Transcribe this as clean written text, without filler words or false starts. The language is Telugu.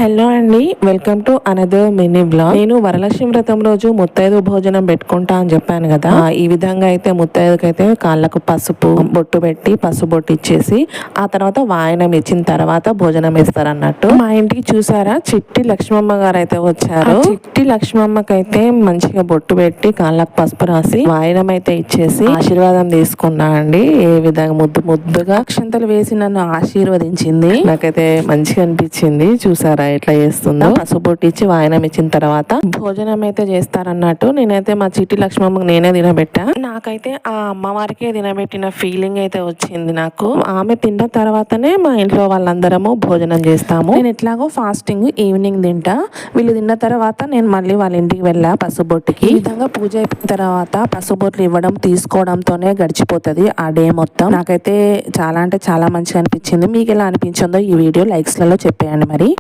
హలో అండి, welcome to another mini blog. నేను వరలక్ష్మి వ్రతం రోజు ముత్తైదు భోజనం పెట్టుకుంటా అని చెప్పాను కదా. ఈ విధంగా అయితే ముత్తైదుకైతే కాళ్ళకు పసుపు బొట్టు పెట్టి పసుపు బొట్టు ఇచ్చేసి ఆ తర్వాత వాయనం ఇచ్చిన తర్వాత భోజనం ఇస్తారు అన్నట్టు. మా ఇంటికి చూసారా చిట్టి లక్ష్మమ్మ గారు అయితే వచ్చారు. చిట్టి లక్ష్మమ్మకైతే మంచిగా బొట్టు పెట్టి కాళ్ళకు పసుపు రాసి వాయనం అయితే ఇచ్చేసి ఆశీర్వాదం తీసుకున్నా అండి. ఏ విధంగా ముద్దుగా అక్షంతలు వేసి నన్ను ఆశీర్వదించింది. నాకైతే మంచిగా అనిపించింది. చూసారా ఎట్లా చేస్తుందో. పసుపు బొట్టు ఇచ్చి వాయనం ఇచ్చిన తర్వాత భోజనం అయితే చేస్తారన్నట్టు. నేనైతే మా చిట్టి లక్ష్మమ్మకి నేనే తినబెట్టా. నాకైతే ఆ అమ్మవారికే తినబెట్టిన ఫీలింగ్ అయితే వచ్చింది నాకు. ఆమె తిన్న తర్వాతనే మా ఇంట్లో వాళ్ళందరము భోజనం చేస్తాము. నేను ఎట్లాగో ఫాస్టింగ్ ఈవినింగ్ తింటా. వీళ్ళు తిన్న తర్వాత నేను మళ్ళీ వాళ్ళ ఇంటికి వెళ్ళా పసుబొట్టుకి. ఈ విధంగా పూజ అయిపోయిన తర్వాత పసుబొట్లు ఇవ్వడం తీసుకోవడంతోనే గడిచిపోతుంది ఆ డే మొత్తం. నాకైతే చాలా అంటే చాలా మంచిగా అనిపించింది. మీకు ఎలా అనిపించిందో ఈ వీడియో లైక్స్ లలో చెప్పేయండి మరి.